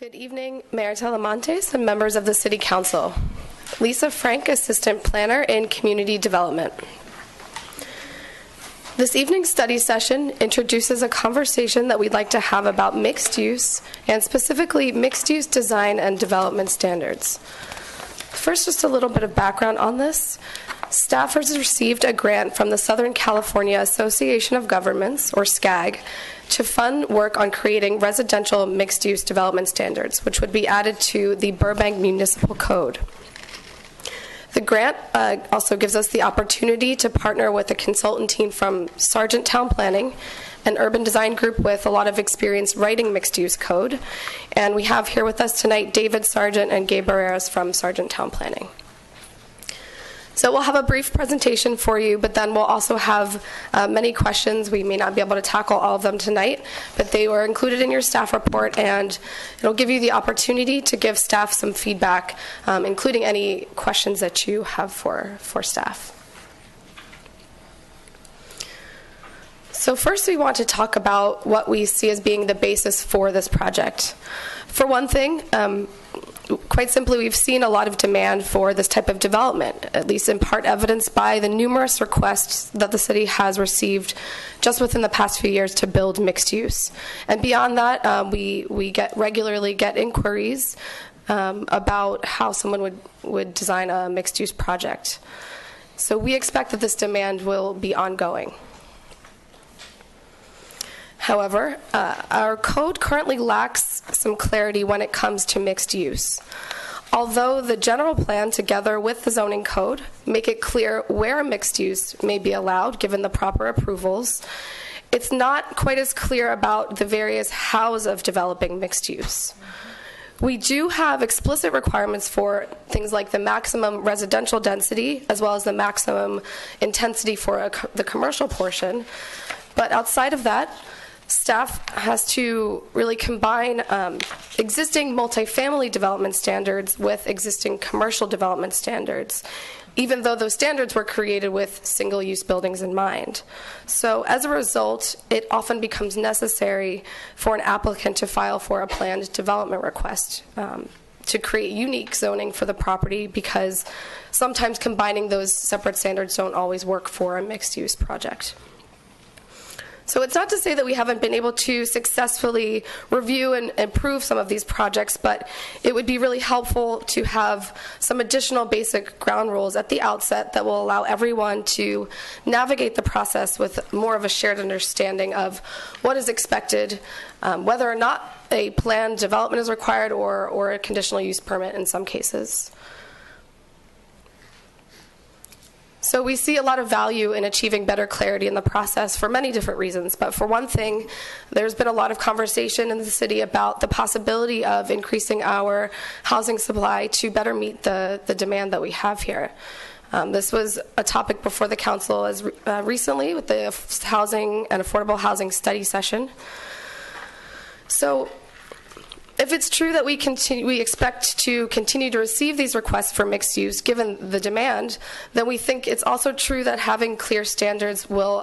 Good evening, Mayor Talamontes and members of the City Council. Lisa Frank, Assistant Planner in Community Development. This evening's study session introduces a conversation that we'd like to have about mixed use, and specifically mixed use design and development standards. First, just a little bit of background on this. Staff has received a grant from the Southern California Association of Governments, or SCAG, to fund work on creating residential mixed-use development standards, which would be added to the Burbank Municipal Code. The grant also gives us the opportunity to partner with a consultant team from Sargent Town Planning, an urban design group with a lot of experience writing mixed-use code. And we have here with us tonight David Sargent and Gabe Barreras from Sargent Town Planning. So we'll have a brief presentation for you, but then we'll also have many questions. We may not be able to tackle all of them tonight, but they were included in your staff report, and it'll give you the opportunity to give staff some feedback, including any questions that you have for staff. So first we want to talk about what we see as being the basis for this project. For one thing, quite simply, we've seen a lot of demand for this type of development, at least in part evidenced by the numerous requests that the city has received just within the past few years to build mixed use. And beyond that, we regularly get inquiries about how someone would design a mixed use project. So we expect that this demand will be ongoing. However, our code currently lacks some clarity when it comes to mixed use. Although the general plan, together with the zoning code, make it clear where mixed use may be allowed given the proper approvals, it's not quite as clear about the various hows of developing mixed use. We do have explicit requirements for things like the maximum residential density as well as the maximum intensity for the commercial portion, but outside of that, staff has to really combine existing multifamily development standards with existing commercial development standards, even though those standards were created with single-use buildings in mind. So as a result, it often becomes necessary for an applicant to file for a planned development request to create unique zoning for the property, because sometimes combining those separate standards don't always work for a mixed-use project. So it's not to say that we haven't been able to successfully review and improve some of these projects, but it would be really helpful to have some additional basic ground rules at the outset that will allow everyone to navigate the process with more of a shared understanding of what is expected, whether or not a planned development is required or a conditional use permit in some cases. So we see a lot of value in achieving better clarity in the process for many different reasons. But for one thing, there's been a lot of conversation in the city about the possibility of increasing our housing supply to better meet the demand that we have here. This was a topic before the council as recently with the housing and affordable housing study session. So if it's true that we expect to continue to receive these requests for mixed use given the demand, then we think it's also true that having clear standards will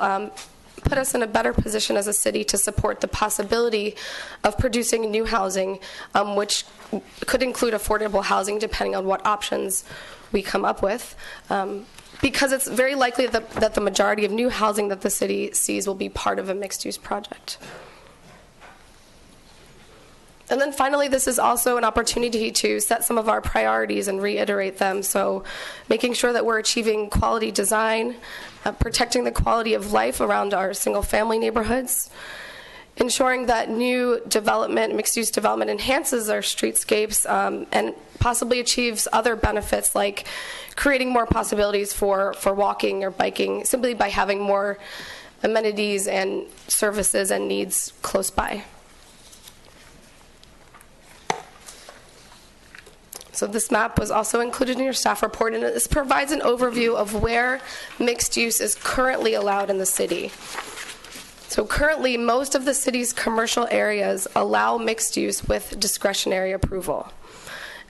put us in a better position as a city to support the possibility of producing new housing, which could include affordable housing depending on what options we come up with. Because it's very likely that the majority of new housing that the city sees will be part of a mixed use project. And then finally, this is also an opportunity to set some of our priorities and reiterate them. So making sure that we're achieving quality design, protecting the quality of life around our single-family neighborhoods, ensuring that new development, mixed-use development, enhances our streetscapes and possibly achieves other benefits like creating more possibilities for walking or biking simply by having more amenities and services and needs close by. So this map was also included in your staff report, and this provides an overview of where mixed use is currently allowed in the city. So currently, most of the city's commercial areas allow mixed use with discretionary approval.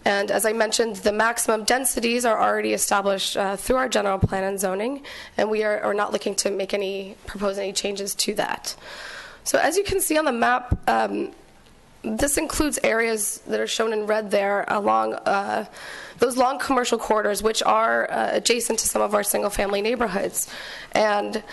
And as I mentioned, the maximum densities are already established through our general plan and zoning, and we are not looking to propose any changes to that. So as you can see on the map, This includes areas that are shown in red there along those long commercial corridors, which are adjacent to some of our single-family neighborhoods. And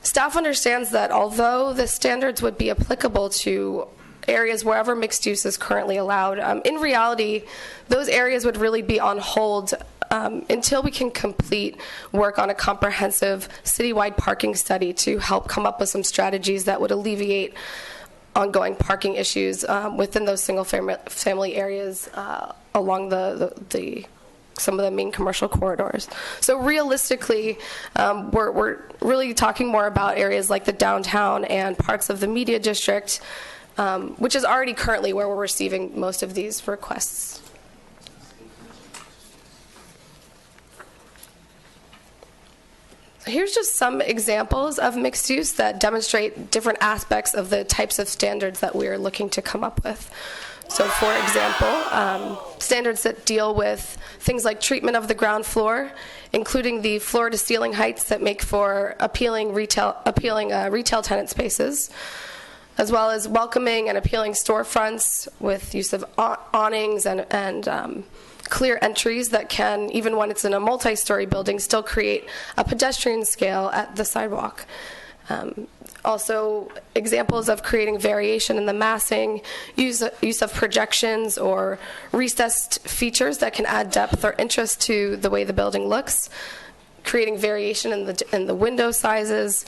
staff understands that although the standards would be applicable to areas wherever mixed use is currently allowed, in reality, those areas would really be on hold until we can complete work on a comprehensive citywide parking study to help come up with some strategies that would alleviate ongoing parking issues within those single-family areas along some of the main commercial corridors. So realistically, we're really talking more about areas like the downtown and parts of the media district, which is already currently where we're receiving most of these requests. Here's just some examples of mixed use that demonstrate different aspects of the types of standards that we're looking to come up with. So for example, standards that deal with things like treatment of the ground floor, including the floor-to-ceiling heights that make for appealing retail tenant spaces, as well as welcoming and appealing storefronts with use of awnings and clear entries that can, even when it's in a multi-story building, still create a pedestrian scale at the sidewalk. Also, examples of creating variation in the massing, use of projections or recessed features that can add depth or interest to the way the building looks, creating variation in the window sizes,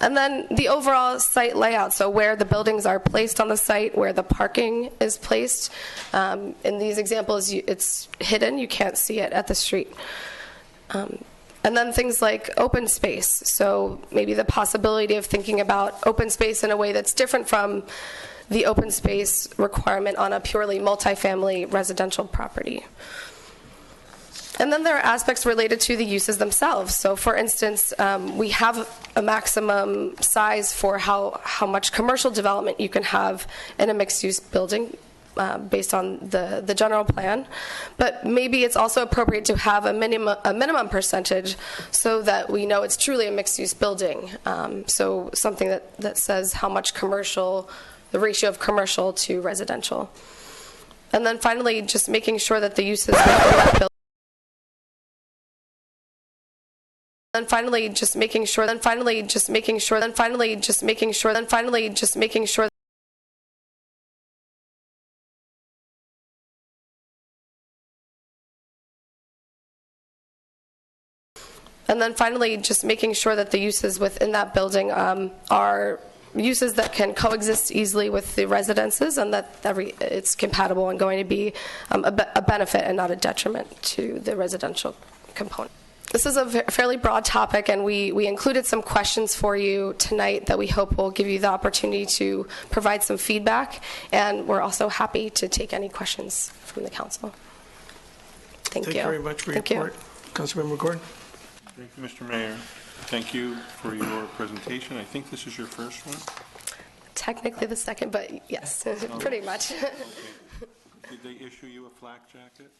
and then the overall site layout, so where the buildings are placed on the site, where the parking is placed. In these examples, it's hidden. You can't see it at the street. And then things like open space. So maybe the possibility of thinking about open space in a way that's different from the open space requirement on a purely multifamily residential property. And then there are aspects related to the uses themselves. So for instance, we have a maximum size for how much commercial development you can have in a mixed-use building based on the general plan. But maybe it's also appropriate to have a minimum percentage so that we know it's truly a mixed-use building. So something that says how much commercial, the ratio of commercial to residential. And then finally, just making sure that the uses within that building. Then finally, just making sure. Then finally, just making sure. Then finally, just making sure. Then finally, just making sure. And then finally, just making sure that the uses within that building are uses that can coexist easily with the residences, and that it's compatible and going to be a benefit and not a detriment to the residential component. This is a fairly broad topic, and we included some questions for you tonight that we hope will give you the opportunity to provide some feedback, and we're also happy to take any questions from the council. Thank you. Thank you very much for your report. Councilmember Gordon. Thank you, Mr. Mayor. Thank you for your presentation. I think this is your first one. Technically the second, but yes, pretty much. Okay. Did they issue you a flak jacket?